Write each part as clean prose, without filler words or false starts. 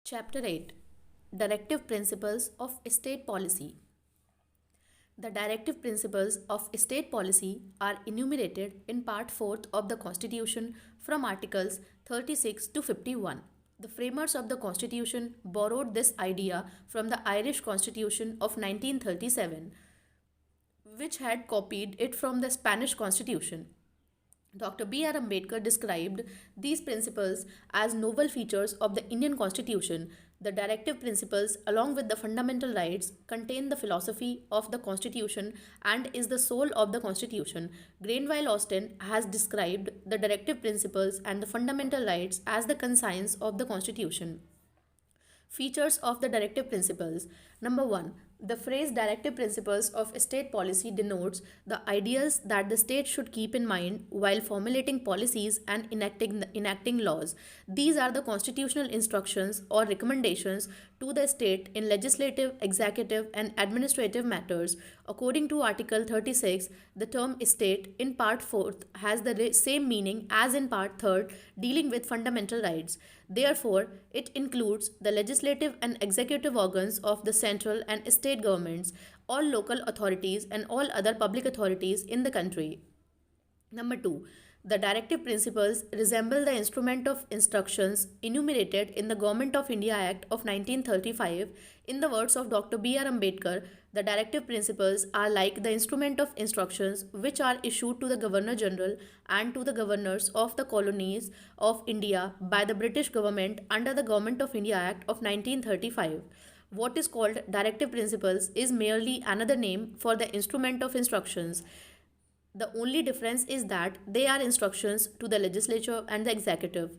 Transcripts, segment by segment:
Chapter 8, Directive Principles of State Policy. The directive principles of state policy are enumerated in Part 4th of the Constitution from Articles 36 to 51. The framers of the Constitution borrowed this idea from the Irish Constitution of 1937, which had copied it from the Spanish Constitution. Dr. B.R. Ambedkar described these principles as novel features of the Indian Constitution. The directive principles, along with the fundamental rights, contain the philosophy of the Constitution and is the soul of the Constitution. Granville Austin has described the directive principles and the fundamental rights as the conscience of the Constitution. Features of the directive principles. Number 1. The phrase directive principles of state policy denotes the ideals that the state should keep in mind while formulating policies and enacting laws. These are the constitutional instructions or recommendations to the state in legislative, executive, and administrative matters. According to Article 36, the term state in Part 4th has the same meaning as in Part 3rd, dealing with fundamental rights. Therefore, it includes the legislative and executive organs of the central and state governments, all local authorities, and all other public authorities in the country. Number 2. The directive principles resemble the instrument of instructions enumerated in the Government of India Act of 1935. In the words of Dr. B.R. Ambedkar, the directive principles are like the instrument of instructions which are issued to the Governor General and to the governors of the colonies of India by the British government under the Government of India Act of 1935. What is called directive principles is merely another name for the instrument of instructions. The only difference is that they are instructions to the legislature and the executive.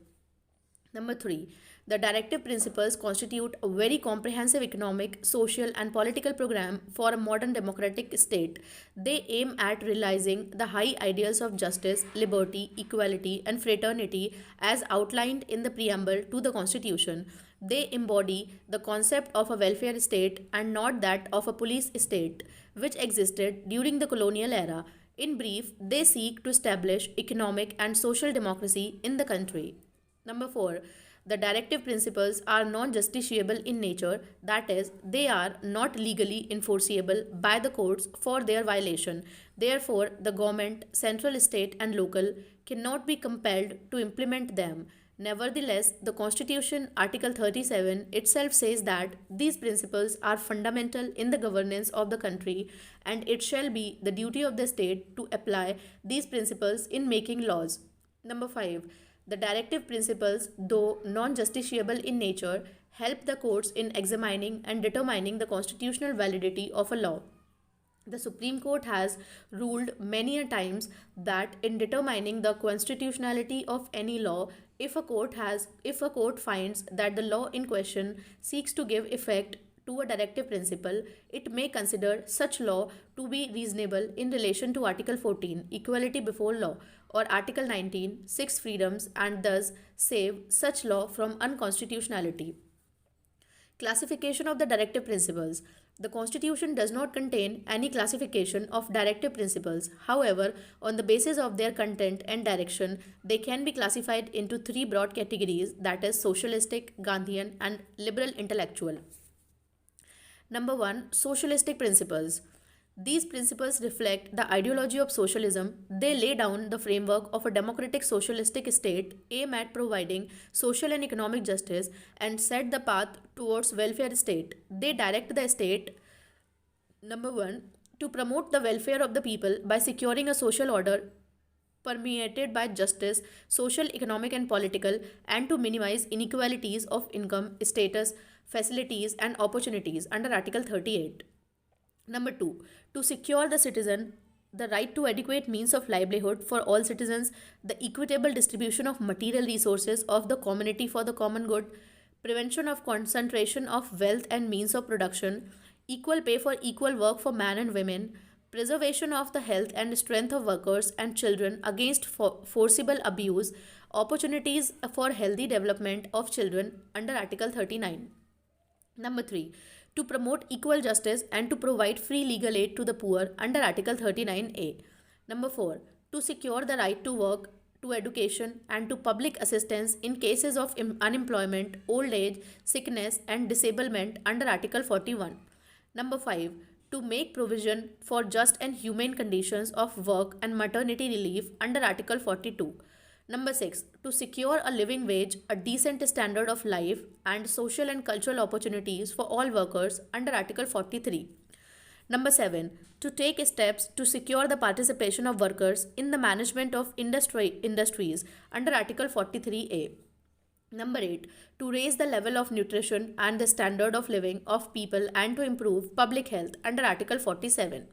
Number 3. The directive principles constitute a very comprehensive economic, social, and political program for a modern democratic state. They aim at realizing the high ideals of justice, liberty, equality, and fraternity as outlined in the preamble to the Constitution. They embody the concept of a welfare state and not that of a police state, which existed during the colonial era. In brief, they seek to establish economic and social democracy in the country. Number 4. The directive principles are non-justiciable in nature, that is, they are not legally enforceable by the courts for their violation. Therefore, the government, central, state, and local, cannot be compelled to implement them. Nevertheless, the Constitution, Article 37, itself says that these principles are fundamental in the governance of the country, and it shall be the duty of the state to apply these principles in making laws. Number 5. The directive principles, though non-justiciable in nature, help the courts in examining and determining the constitutional validity of a law. The Supreme Court has ruled many a times that in determining the constitutionality of any law, if a court finds that the law in question seeks to give effect to a directive principle, it may consider such law to be reasonable in relation to Article 14, equality before law, or Article 19, six freedoms, and thus save such law from unconstitutionality. Classification of the directive principles. The Constitution does not contain any classification of directive principles. However, on the basis of their content and direction, they can be classified into three broad categories, that is, socialistic, Gandhian, and liberal intellectual. Number 1. Socialistic principles. These principles reflect the ideology of socialism. They lay down the framework of a democratic socialistic state, aim at providing social and economic justice, and set the path towards welfare state. They direct the state, number 1, to promote the welfare of the people by securing a social order permeated by justice, social, economic, and political, and to minimize inequalities of income, status, facilities, and opportunities under Article 38. Number 2, to secure the citizen the right to adequate means of livelihood for all citizens, the equitable distribution of material resources of the community for the common good, prevention of concentration of wealth and means of production, equal pay for equal work for men and women, preservation of the health and strength of workers and children against forcible abuse, opportunities for healthy development of children under Article 39. Number 3, to promote equal justice and to provide free legal aid to the poor under Article 39A. Number 4, to secure the right to work to education, and to public assistance in cases of unemployment, old age, sickness, and disablement under Article 41. Number 5. To make provision for just and humane conditions of work and maternity relief under Article 42. Number 6. To secure a living wage, a decent standard of life, and social and cultural opportunities for all workers under Article 43. Number 7. To take steps to secure the participation of workers in the management of industries under Article 43A. Number 8. To raise the level of nutrition and the standard of living of people and to improve public health under Article 47.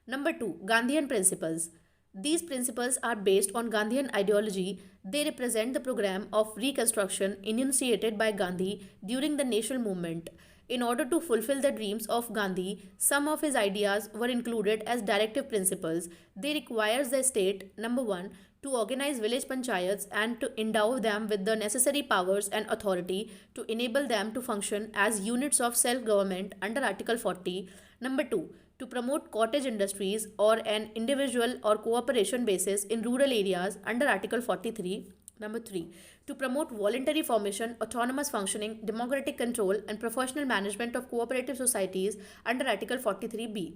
Number 2. Gandhian principles. These principles are based on Gandhian ideology. They represent the program of reconstruction initiated by Gandhi during the national movement. In order to fulfill the dreams of Gandhi, some of his ideas were included as directive principles. They require the state, number 1, to organize village panchayats and to endow them with the necessary powers and authority to enable them to function as units of self-government under Article 40. Number 2, to promote cottage industries or an individual or cooperation basis in rural areas under Article 43. Number 3. To promote voluntary formation, autonomous functioning, democratic control, and professional management of cooperative societies under Article 43B.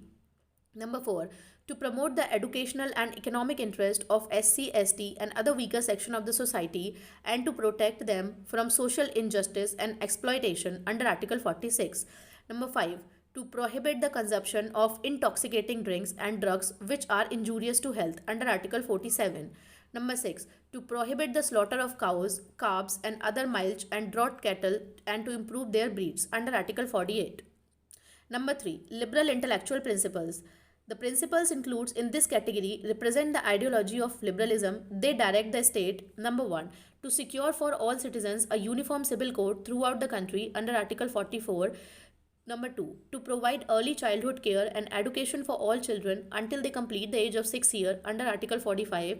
Number 4. To promote the educational and economic interest of SC, ST, and other weaker section of the society and to protect them from social injustice and exploitation under Article 46. Number 5. To prohibit the consumption of intoxicating drinks and drugs which are injurious to health under Article 47. Number 6. To prohibit the slaughter of cows, calves, and other milch and draught cattle and to improve their breeds under Article 48. Number 3. Liberal intellectual principles. The principles includes in this category represent the ideology of liberalism. They direct the state, number 1, to secure for all citizens a uniform civil code throughout the country under Article 44. Number 2, to provide early childhood care and education for all children until they complete the age of 6 years under Article 45.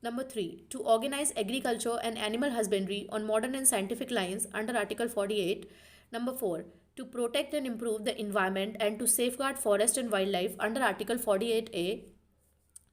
Number 3, to organize agriculture and animal husbandry on modern and scientific lines under Article 48. Number 4, to protect and improve the environment and to safeguard forest and wildlife under Article 48A.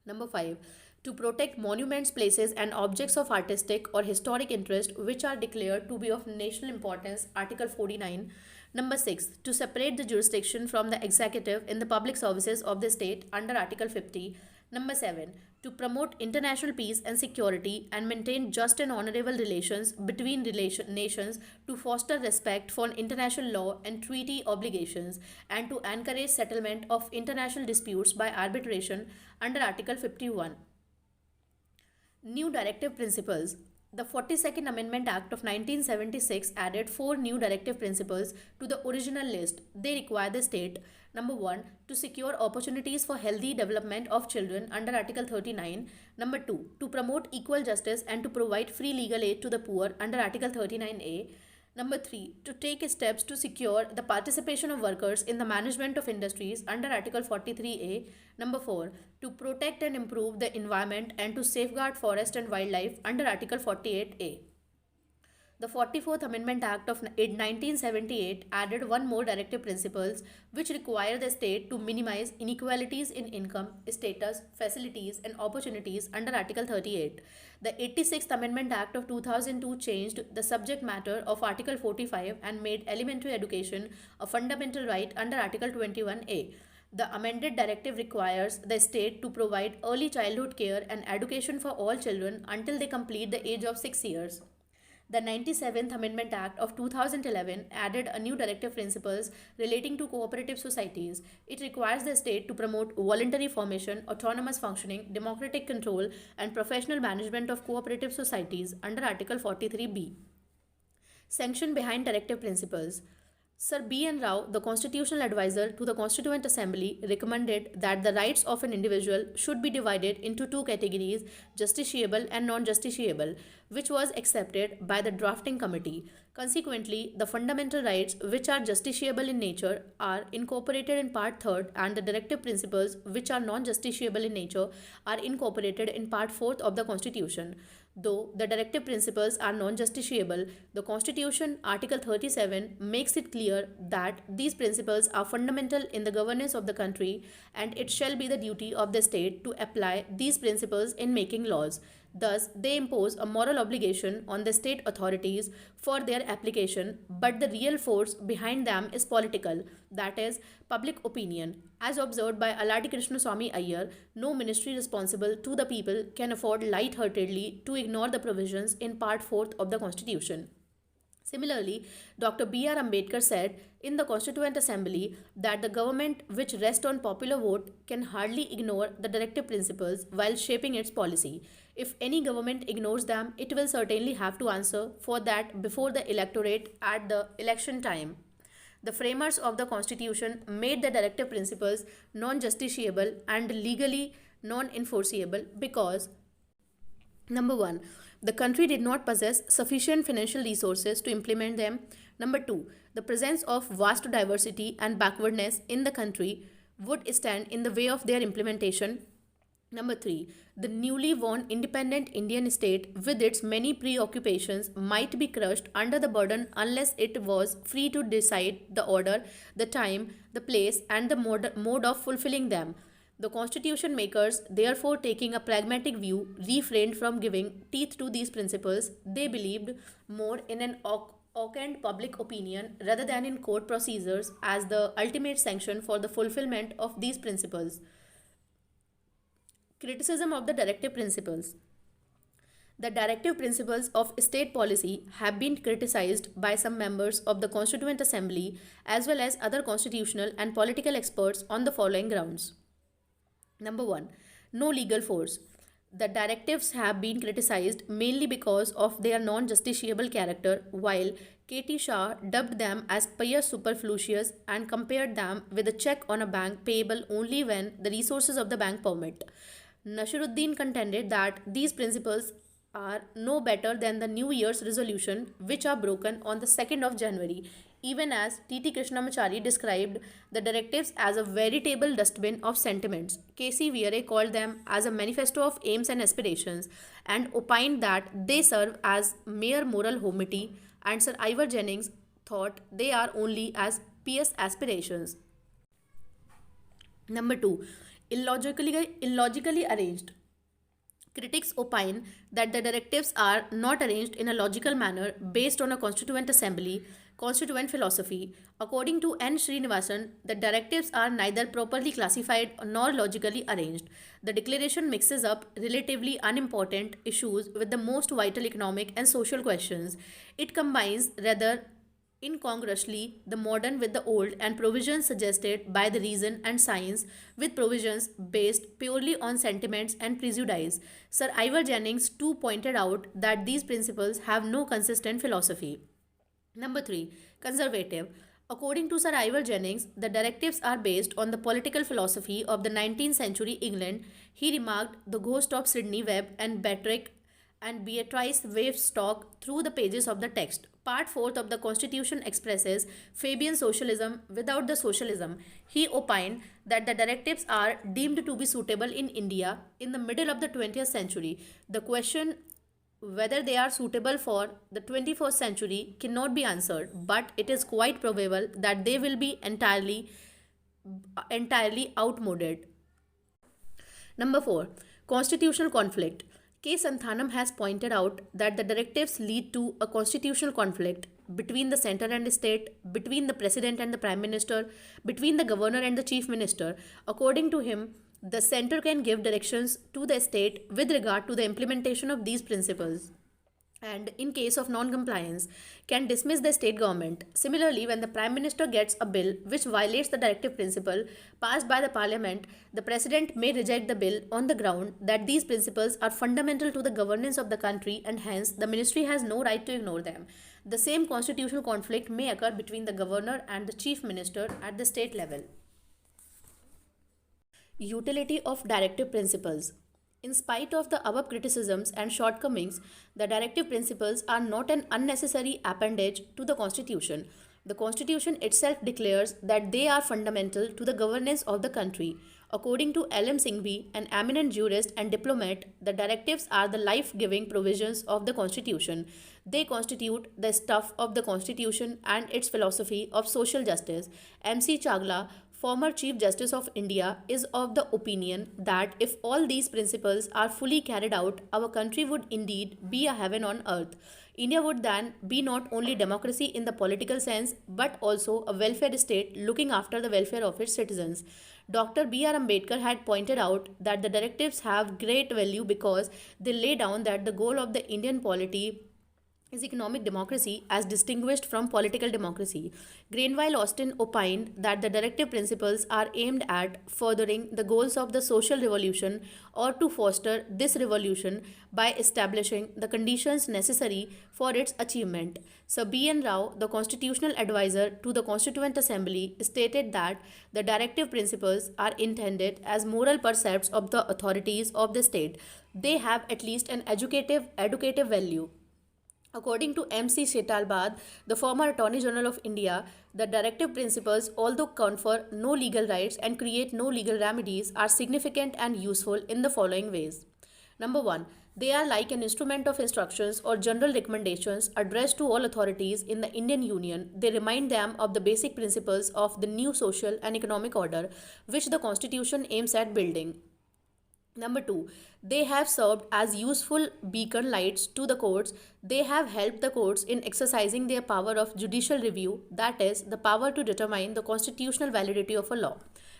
Number 5, to protect monuments, places, and objects of artistic or historic interest which are declared to be of national importance, Article 49. Number 6, to separate the jurisdiction from the executive in the public services of the state under Article 50. Number 7, to promote international peace and security and maintain just and honorable relations between nations to foster respect for international law and treaty obligations and to encourage settlement of international disputes by arbitration under Article 51. New directive principles. The 42nd Amendment Act of 1976 added 4 new directive principles to the original list. They require the state, number 1, to secure opportunities for healthy development of children under Article 39. Number 2, to promote equal justice and to provide free legal aid to the poor under Article 39A. Number 3, to take steps to secure the participation of workers in the management of industries under Article 43A. Number 4, to protect and improve the environment and to safeguard forest and wildlife under Article 48A. The 44th Amendment Act of 1978 added one more directive principles which require the state to minimize inequalities in income, status, facilities and opportunities under Article 38. The 86th Amendment Act of 2002 changed the subject matter of Article 45 and made elementary education a fundamental right under Article 21A. The amended directive requires the state to provide early childhood care and education for all children until they complete the age of 6 years. The 97th Amendment Act of 2011 added a new directive principles relating to cooperative societies. It requires the state to promote voluntary formation, autonomous functioning, democratic control, and professional management of cooperative societies under Article 43B. Sanction behind directive principles. Sir B. N. Rao, the constitutional advisor to the Constituent Assembly, recommended that the rights of an individual should be divided into two categories, justiciable and non-justiciable, which was accepted by the drafting committee. Consequently, the fundamental rights which are justiciable in nature are incorporated in Part 3rd and the directive principles which are non-justiciable in nature are incorporated in Part 4th of the Constitution. Though the directive principles are non-justiciable, the Constitution, Article 37, makes it clear that these principles are fundamental in the governance of the country and it shall be the duty of the state to apply these principles in making laws. Thus, they impose a moral obligation on the state authorities for their application, but the real force behind them is political, that is, public opinion. As observed by Aladi Krishnaswamy Iyer, no ministry responsible to the people can afford light-heartedly to ignore the provisions in Part 4 of the Constitution. Similarly, Dr. B.R. Ambedkar said in the Constituent Assembly that the government which rests on popular vote can hardly ignore the directive principles while shaping its policy. If any government ignores them, it will certainly have to answer for that before the electorate at the election time. The framers of the Constitution made the directive principles non-justiciable and legally non-enforceable because Number one, the country did not possess sufficient financial resources to implement them. Number two, the presence of vast diversity and backwardness in the country would stand in the way of their implementation. Number three, the newly won independent Indian state with its many preoccupations might be crushed under the burden unless it was free to decide the order, the time, the place, and the mode of fulfilling them. The constitution makers, therefore, taking a pragmatic view, refrained from giving teeth to these principles. They believed more in an augment public opinion rather than in court procedures as the ultimate sanction for the fulfillment of these principles. Criticism of the directive principles. The directive principles of state policy have been criticized by some members of the Constituent Assembly as well as other constitutional and political experts on the following grounds. Number one, no legal force. The directives have been criticized mainly because of their non-justiciable character, while K.T. Shah dubbed them as pious superfluous and compared them with a check on a bank payable only when the resources of the bank permit. Nasruddin contended that these principles are no better than the New Year's resolution which are broken on the 2nd of January, even as T.T. Krishnamachari described the directives as a veritable dustbin of sentiments. K.C. Viere called them as a manifesto of aims and aspirations and opined that they serve as mere moral humility, and Sir Ivor Jennings thought they are only as pious aspirations. Number 2. Illogically arranged. Critics opine that the directives are not arranged in a logical manner based on a constituent assembly, constituent philosophy. According to N. Srinivasan, the directives are neither properly classified nor logically arranged. The declaration mixes up relatively unimportant issues with the most vital economic and social questions. It combines rather incongruously the modern with the old and provisions suggested by the reason and science with provisions based purely on sentiments and prejudice. Sir Ivor Jennings too pointed out that these principles have no consistent philosophy. Number 3. Conservative. According to Sir Ivor Jennings, the directives are based on the political philosophy of the 19th century England. He remarked the ghost of Sidney Webb and Beatrice Wavestock through the pages of the text. Part 4th of the Constitution expresses Fabian socialism without the socialism. He opined that the directives are deemed to be suitable in India in the middle of the 20th century. The question whether they are suitable for the 21st century cannot be answered, but it is quite probable that they will be entirely outmoded. Number 4. Constitutional conflict. K. Santhanam has pointed out that the directives lead to a constitutional conflict between the center and the state, between the president and the prime minister, between the governor and the chief minister. According to him, the center can give directions to the state with regard to the implementation of these principles, and in case of non-compliance can dismiss the state government. Similarly, when the Prime Minister gets a bill which violates the directive principle passed by the Parliament, the President may reject the bill on the ground that these principles are fundamental to the governance of the country and hence the Ministry has no right to ignore them. The same constitutional conflict may occur between the Governor and the Chief Minister at the state level. Utility of directive principles. In spite of the above criticisms and shortcomings, the directive principles are not an unnecessary appendage to the Constitution. The Constitution itself declares that they are fundamental to the governance of the country. According to L.M. Singhvi, an eminent jurist and diplomat, the directives are the life-giving provisions of the Constitution. They constitute the stuff of the Constitution and its philosophy of social justice. M.C. Chagla former Chief Justice of India, is of the opinion that if all these principles are fully carried out, our country would indeed be a heaven on earth. India would then be not only democracy in the political sense but also a welfare state looking after the welfare of its citizens. Dr. B.R. Ambedkar had pointed out that the directives have great value because they lay down that the goal of the Indian polity is economic democracy as distinguished from political democracy. Greenwald Austin opined that the directive principles are aimed at furthering the goals of the social revolution or to foster this revolution by establishing the conditions necessary for its achievement. Sir B.N. Rao, the constitutional advisor to the Constituent Assembly, stated that the directive principles are intended as moral precepts of the authorities of the state. They have at least an educative value. According to M.C. Shetalbad, the former Attorney General of India, the directive principles, although confer no legal rights and create no legal remedies, are significant and useful in the following ways. Number one, they are like an instrument of instructions or general recommendations addressed to all authorities in the Indian Union. They remind them of the basic principles of the new social and economic order which the Constitution aims at building. Number two, they have served as useful beacon lights to the courts. They have helped the courts in exercising their power of judicial review, that is, the power to determine the constitutional validity of a law.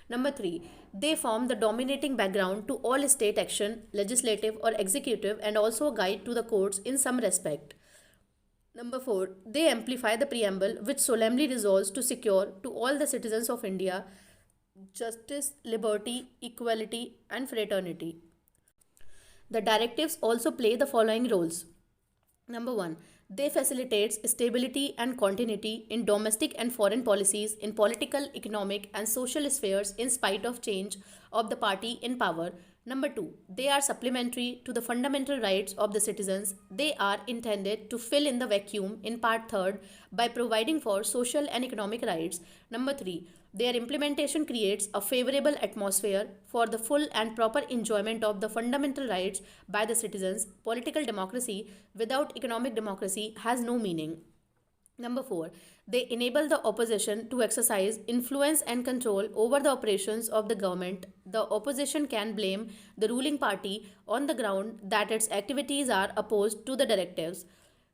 Number three, they form the dominating background to all state action, legislative or executive, and also a guide to the courts in some respect. Number four, they amplify the preamble which solemnly resolves to secure to all the citizens of India justice, liberty, equality, and fraternity. The directives also play the following roles. Number one, they facilitate stability and continuity in domestic and foreign policies in political, economic, and social spheres in spite of change of the party in power. Number two, they are supplementary to the fundamental rights of the citizens. They are intended to fill in the vacuum in part third by providing for social and economic rights. Number three, their implementation creates a favorable atmosphere for the full and proper enjoyment of the fundamental rights by the citizens. Political democracy without economic democracy has no meaning. Number four, they enable the opposition to exercise influence and control over the operations of the government. The opposition can blame the ruling party on the ground that its activities are opposed to the directives.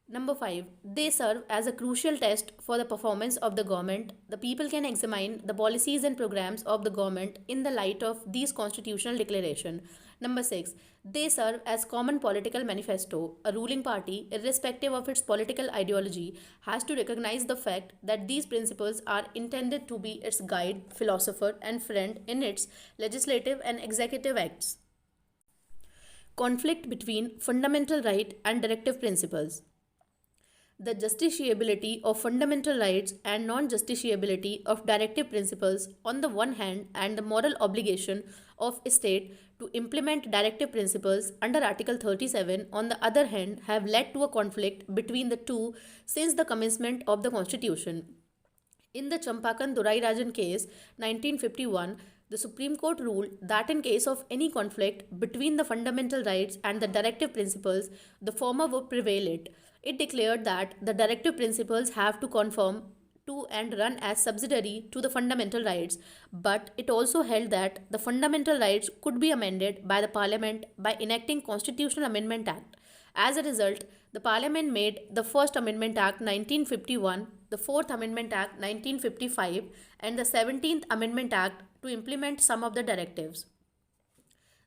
Number five, they serve as a crucial test for the performance of the government. The people can examine the policies and programs of the government in the light of these constitutional declaration. Number six, they serve as common political manifesto. A ruling party, irrespective of its political ideology, has to recognize the fact that these principles are intended to be its guide, philosopher, and friend in its legislative and executive acts. Conflict between fundamental right and directive principles. The justiciability of fundamental rights and non-justiciability of directive principles on the one hand and the moral obligation of a state to implement directive principles under Article 37 on the other hand have led to a conflict between the two since the commencement of the Constitution. In the Champakan Durai Rajan case 1951, the Supreme Court ruled that in case of any conflict between the fundamental rights and the directive principles, the former would prevail it. It declared that the directive principles have to conform to and run as subsidiary to the fundamental rights, but it also held that the fundamental rights could be amended by the Parliament by enacting Constitutional Amendment Act. As a result, the Parliament made the First Amendment Act 1951, the Fourth Amendment Act 1955, and the 17th Amendment Act to implement some of the directives.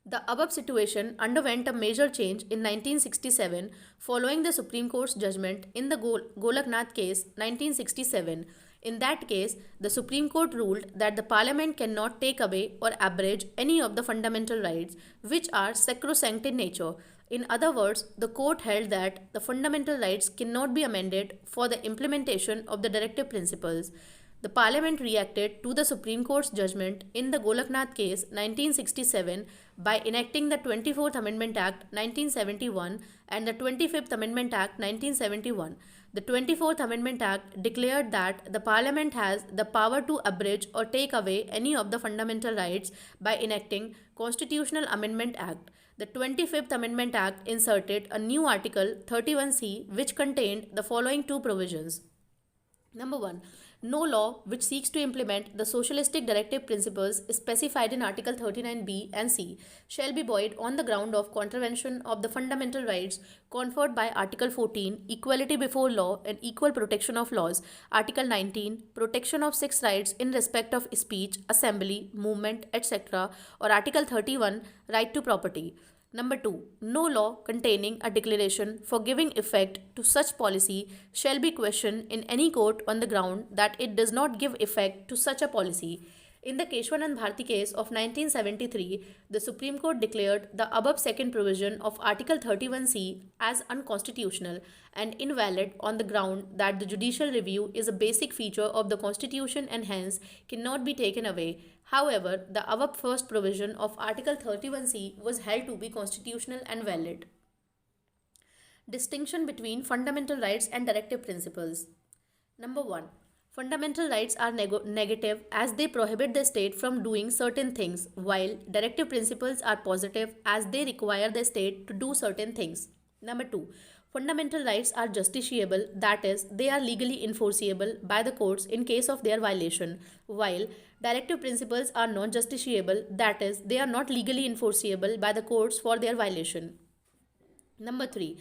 The above situation underwent a major change in 1967 following the Supreme Court's judgment in the Golaknath case 1967. In that case, the Supreme Court ruled that the Parliament cannot take away or abridge any of the fundamental rights which are sacrosanct in nature. In other words, the court held that the fundamental rights cannot be amended for the implementation of the directive principles. The Parliament reacted to the Supreme Court's judgment in the Golaknath case 1967 by enacting the 24th Amendment Act 1971 and the 25th Amendment Act 1971. The 24th Amendment Act declared that the Parliament has the power to abridge or take away any of the fundamental rights by enacting Constitutional Amendment Act. The 25th Amendment Act inserted a new Article 31C which contained the following two provisions. Number one, No law which seeks to implement the socialistic directive principles specified in Article 39B and C shall be void on the ground of contravention of the fundamental rights conferred by Article 14, equality before law and equal protection of laws, Article 19, protection of six rights in respect of speech, assembly, movement, etc., or Article 31, right to property. Number 2. No law containing a declaration for giving effect to such policy shall be questioned in any court on the ground that it does not give effect to such a policy. In the Keshwanand Bharti case of 1973, the Supreme Court declared the above second provision of Article 31C as unconstitutional and invalid on the ground that the judicial review is a basic feature of the Constitution and hence cannot be taken away. However, the above first provision of Article 31C was held to be constitutional and valid. Distinction between fundamental rights and directive principles. Number 1. Fundamental rights are negative as they prohibit the state from doing certain things, while directive principles are positive as they require the state to do certain things. Number 2. Fundamental rights are justiciable, that is, they are legally enforceable by the courts in case of their violation, while directive principles are non justiciable, that is, they are not legally enforceable by the courts for their violation. Number 3.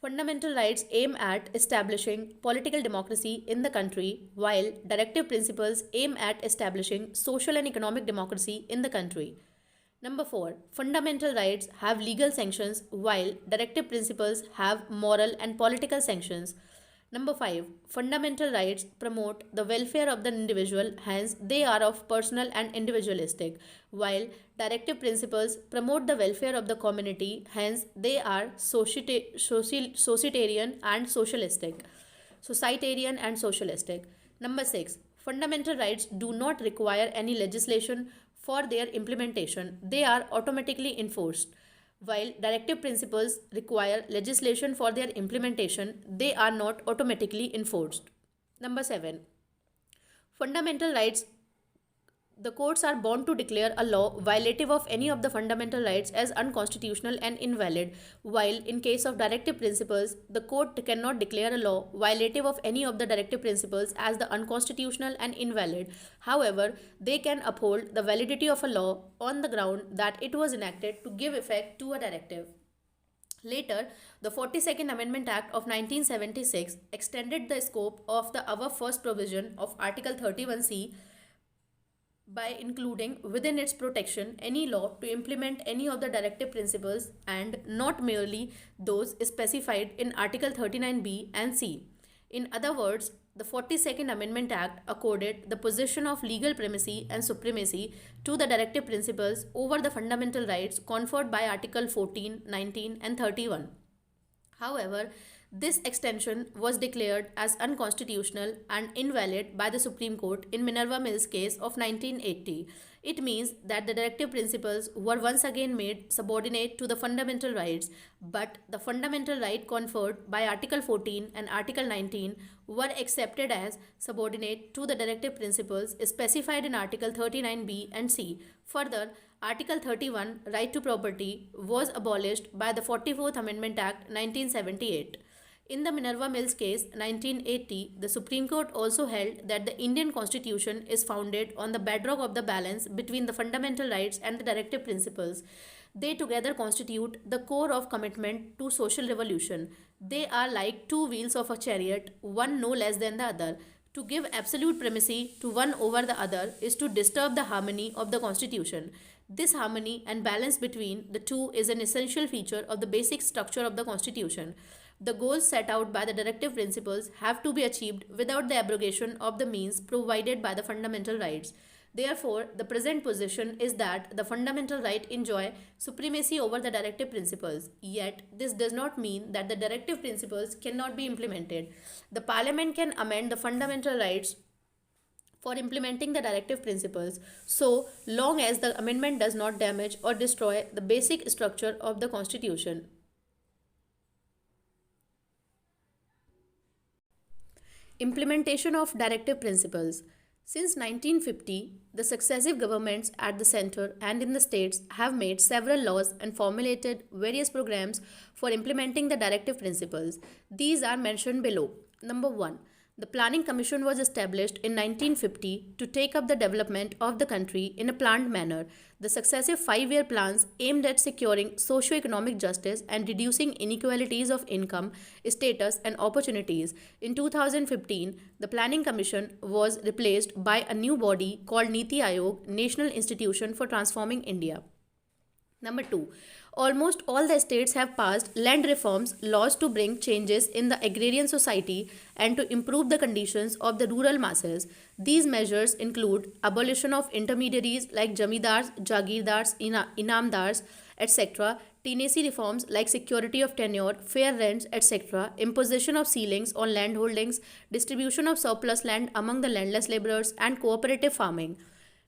Fundamental rights aim at establishing political democracy in the country, while directive principles aim at establishing social and economic democracy in the country. Number 4. Fundamental rights have legal sanctions, while directive principles have moral and political sanctions. Number 5. Fundamental rights promote the welfare of the individual, hence they are of personal and individualistic, while directive principles promote the welfare of the community, hence they are societarian and socialistic. Societarian and socialistic. Number 6. Fundamental rights do not require any legislation for their implementation. They are automatically enforced. While directive principles require legislation for their implementation, they are not automatically enforced. Number 7. Fundamental rights. The courts are bound to declare a law violative of any of the fundamental rights as unconstitutional and invalid, while in case of directive principles, the court cannot declare a law violative of any of the directive principles as the unconstitutional and invalid. However, they can uphold the validity of a law on the ground that it was enacted to give effect to a directive. Later, the 42nd Amendment Act of 1976 extended the scope of the above first provision of Article 31C by including within its protection any law to implement any of the directive principles and not merely those specified in Article 39B and C. In other words, the 42nd Amendment Act accorded the position of legal primacy and supremacy to the directive principles over the fundamental rights conferred by Article 14, 19, and 31. However, this extension was declared as unconstitutional and invalid by the Supreme Court in Minerva Mills case of 1980. It means that the directive principles were once again made subordinate to the fundamental rights, but the fundamental right conferred by Article 14 and Article 19 were accepted as subordinate to the directive principles specified in Article 39B and C. Further, Article 31, right to property, was abolished by the 44th Amendment Act 1978. In the Minerva Mills case 1980, the Supreme Court also held that the Indian Constitution is founded on the bedrock of the balance between the fundamental rights and the directive principles. They together constitute the core of commitment to social revolution. They are like two wheels of a chariot, one no less than the other. To give absolute primacy to one over the other is to disturb the harmony of the Constitution. This harmony and balance between the two is an essential feature of the basic structure of the Constitution. The goals set out by the directive principles have to be achieved without the abrogation of the means provided by the fundamental rights. Therefore, the present position is that the fundamental right enjoy supremacy over the directive principles. Yet, this does not mean that the directive principles cannot be implemented. The Parliament can amend the fundamental rights for implementing the directive principles so long as the amendment does not damage or destroy the basic structure of the Constitution. Implementation of directive principles. Since 1950, the successive governments at the center and in the states have made several laws and formulated various programs for implementing the directive principles. These are mentioned below. Number 1. The Planning Commission was established in 1950 to take up the development of the country in a planned manner. The successive 5-year plans aimed at securing socio-economic justice and reducing inequalities of income, status, and opportunities. In 2015, the Planning Commission was replaced by a new body called Niti Aayog, National Institution for Transforming India. Number 2. Almost all the states have passed land reforms laws to bring changes in the agrarian society and to improve the conditions of the rural masses. These measures include abolition of intermediaries like jamidars, jagirdars, inamdars, etc., tenancy reforms like security of tenure, fair rents, etc., imposition of ceilings on land holdings, distribution of surplus land among the landless laborers, and cooperative farming.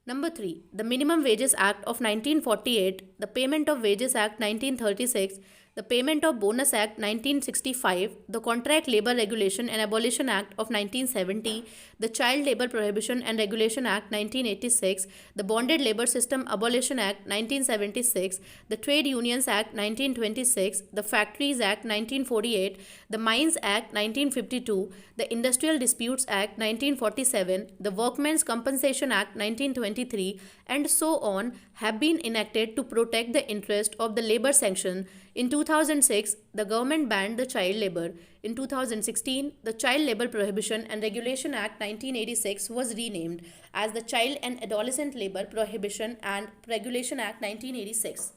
Number 3. The Minimum Wages Act of 1948, the Payment of Wages Act 1936, the Payment of Bonus Act 1965, the Contract Labour Regulation and Abolition Act of 1970, the Child Labour Prohibition and Regulation Act 1986, the Bonded Labour System Abolition Act 1976, the Trade Unions Act 1926, the Factories Act 1948, the Mines Act 1952, the Industrial Disputes Act 1947, the Workmen's Compensation Act 1923, and so on have been enacted to protect the interest of the labour section. In 2006, the government banned the child labour. In 2016, the Child Labour Prohibition and Regulation Act 1986 was renamed as the Child and Adolescent Labour Prohibition and Regulation Act 1986.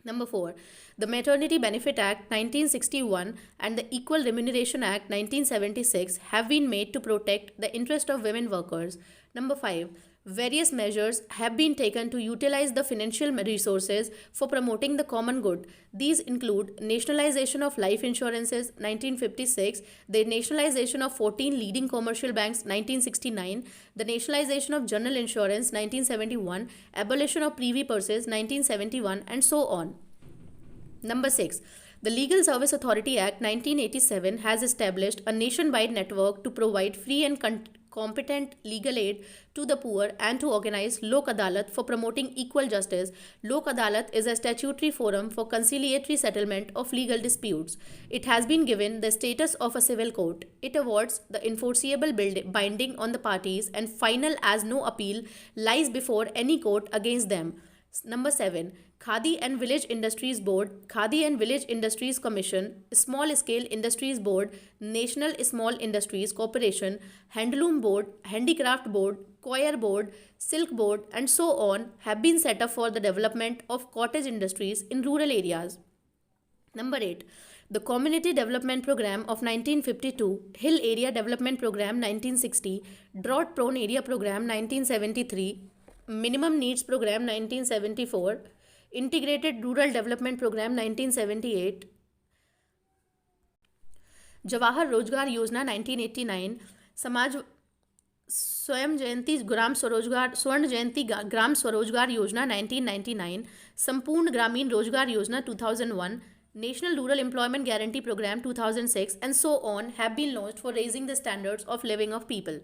Number 4. The Maternity Benefit Act 1961 and the Equal Remuneration Act 1976 have been made to protect the interest of women workers. Number 5. Various measures have been taken to utilize the financial resources for promoting the common good. These include nationalization of life insurances 1956, the nationalization of 14 leading commercial banks 1969, the nationalization of general insurance 1971, abolition of privy purses 1971, and so on. Number 6. The Legal Service Authority Act 1987 has established a nationwide network to provide free and competent legal aid to the poor and to organize Lok Adalat for promoting equal justice. Lok Adalat is a statutory forum for conciliatory settlement of legal disputes. It has been given the status of a civil court. It awards the enforceable binding on the parties and final as no appeal lies before any court against them. Number 7. Khadi and Village Industries Board, Khadi and Village Industries Commission, Small Scale Industries Board, National Small Industries Corporation, Handloom Board, Handicraft Board, Coir Board, Silk Board, and so on have been set up for the development of cottage industries in rural areas. Number 8. The Community Development Program of 1952, Hill Area Development Program 1960, Drought Prone Area Program 1973, Minimum Needs Program 1974, Integrated Rural Development Program 1978, Jawahar रोजगार योजना 1989, समाज स्वयं जयंती ग्राम स्वरोजगार स्वर्ण जयंती ग्राम स्वरोजगार योजना 1999, संपूर्ण ग्रामीण रोजगार योजना 2001, National Rural Employment Guarantee Program 2006, and so on have been launched for raising the standards of living of people.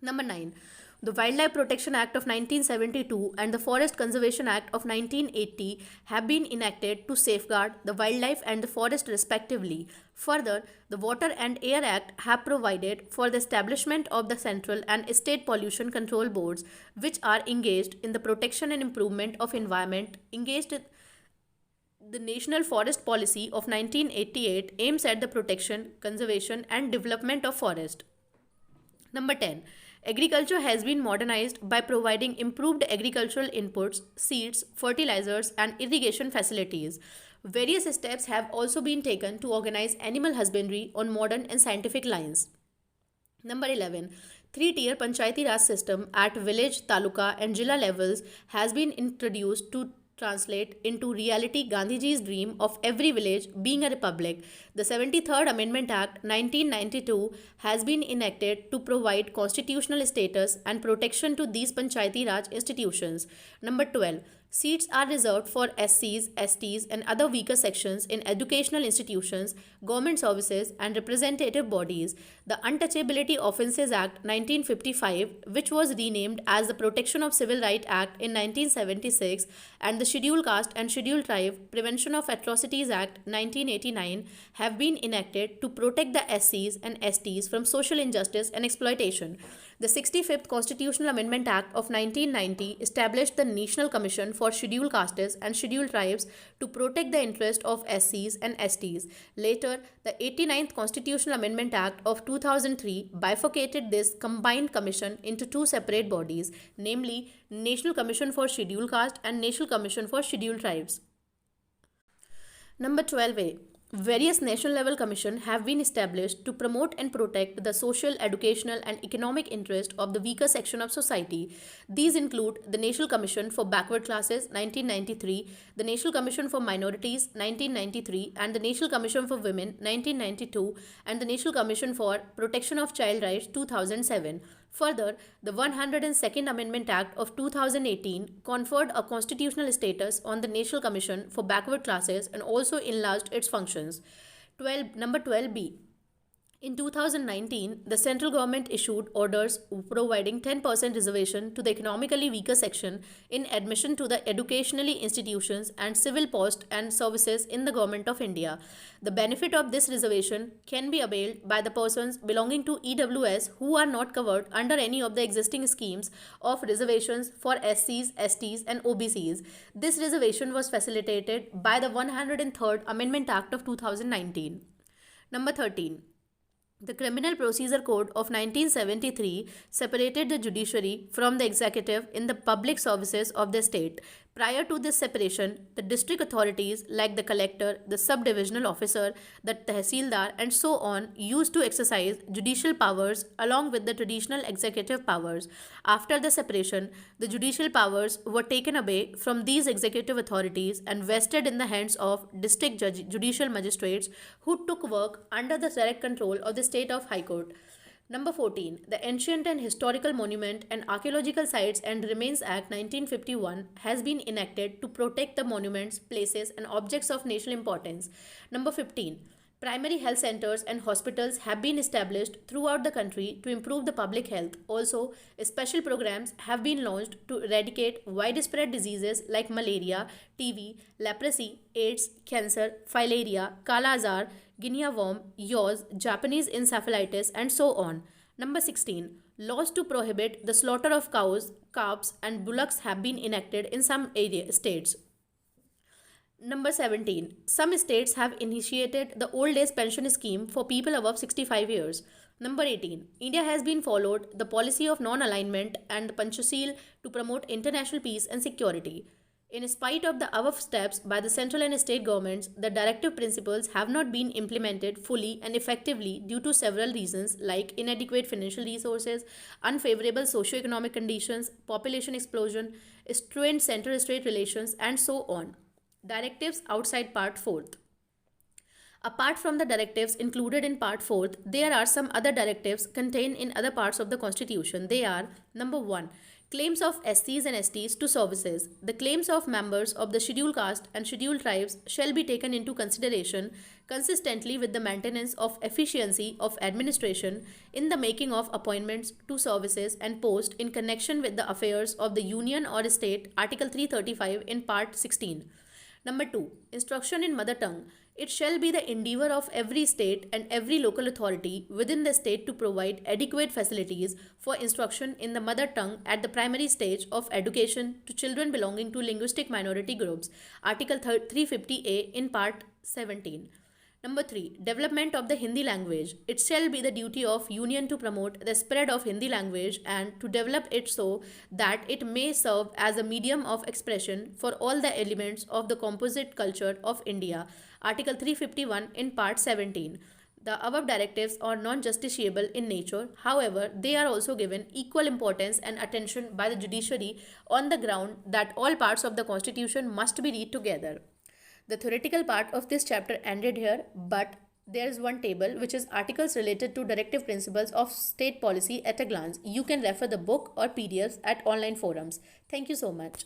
Number 9. The Wildlife Protection Act of 1972 and the Forest Conservation Act of 1980 have been enacted to safeguard the wildlife and the forest respectively. Further, the Water and Air Act have provided for the establishment of the central and state pollution control boards, which are engaged in the protection and improvement of environment. The National Forest Policy of 1988 aims at the protection, conservation, and development of forest. Number 10. Agriculture has been modernized by providing improved agricultural inputs, seeds, fertilizers, and irrigation facilities. Various steps have also been taken to organize animal husbandry on modern and scientific lines. Number 11. Three-tier Panchayati Raj system at village, taluka, and Jilla levels has been introduced to translate into reality Gandhiji's dream of every village being a republic. The 73rd Amendment Act 1992 has been enacted to provide constitutional status and protection to these Panchayati Raj institutions. Number 12. Seats are reserved for SCs, STs, and other weaker sections in educational institutions, government services, and representative bodies. The Untouchability Offences Act 1955, which was renamed as the Protection of Civil Rights Act in 1976, and the Scheduled Caste and Scheduled Tribe Prevention of Atrocities Act 1989, have been enacted to protect the SCs and STs from social injustice and exploitation. The 65th Constitutional Amendment Act of 1990 established the National Commission for Scheduled Castes and Scheduled Tribes to protect the interest of SCs and STs. Later, the 89th Constitutional Amendment Act of 2003 bifurcated this combined commission into two separate bodies, namely National Commission for Scheduled Caste and National Commission for Scheduled Tribes. Number 12A. Various national level commissions have been established to promote and protect the social, educational, and economic interest of the weaker section of society. These include the National Commission for Backward Classes 1993, the National Commission for Minorities 1993, and the National Commission for Women 1992, and the National Commission for Protection of Child Rights 2007. Further, the 102nd Amendment Act of 2018 conferred a constitutional status on the National Commission for Backward Classes and also enlarged its functions. Number 12B. In 2019, the central government issued orders providing 10% reservation to the economically weaker section in admission to the educationally institutions and civil posts and services in the Government of India. The benefit of this reservation can be availed by the persons belonging to EWS who are not covered under any of the existing schemes of reservations for SCs, STs, and OBCs. This reservation was facilitated by the 103rd Amendment Act of 2019. Number 13. The Criminal Procedure Code of 1973 separated the judiciary from the executive in the public services of the state. Prior to this separation, the district authorities like the collector, the subdivisional officer, the tehsildar, and so on used to exercise judicial powers along with the traditional executive powers. After the separation, the judicial powers were taken away from these executive authorities and vested in the hands of district judicial magistrates who took work under the direct control of the state of High Court. Number 14. The Ancient and Historical Monument and Archaeological Sites and Remains Act 1951 has been enacted to protect the monuments, places, and objects of national importance. Number 15. Primary health centers and hospitals have been established throughout the country to improve the public health. Also, special programs have been launched to eradicate widespread diseases like malaria, TB, leprosy, AIDS, cancer, filaria, Kala Azar, Guinea worm, yaws, Japanese encephalitis, and so on. Number 16. Laws to prohibit the slaughter of cows, calves, and bullocks have been enacted in some states. Number 17. Some states have initiated the old age pension scheme for people above 65 years. Number 18. India has been followed the policy of non-alignment and Panchasheel to promote international peace and security. In spite of the above steps by the central and state governments, the directive principles have not been implemented fully and effectively due to several reasons like inadequate financial resources, unfavorable socio-economic conditions, population explosion, strained center-state relations, and so on. Directives outside Part 4th. Apart from the directives included in Part 4th, there are some other directives contained in other parts of the Constitution. They are: Number 1. Claims of SCs and STs to services. The claims of members of the scheduled caste and scheduled tribes shall be taken into consideration consistently with the maintenance of efficiency of administration in the making of appointments to services and posts in connection with the affairs of the union or state, Article 335 in Part 16. Number 2. Instruction in mother tongue. It shall be the endeavour of every state and every local authority within the state to provide adequate facilities for instruction in the mother tongue at the primary stage of education to children belonging to linguistic minority groups. Article 350A in Part 17. Number 3. Development of the Hindi language. It shall be the duty of Union to promote the spread of Hindi language and to develop it so that it may serve as a medium of expression for all the elements of the composite culture of India. Article 351 in Part 17. The above directives are non-justiciable in nature. However, they are also given equal importance and attention by the judiciary on the ground that all parts of the Constitution must be read together. The theoretical part of this chapter ended here, but there is one table which is articles related to directive principles of state policy at a glance. You can refer the book or PDFs at online forums. Thank you so much.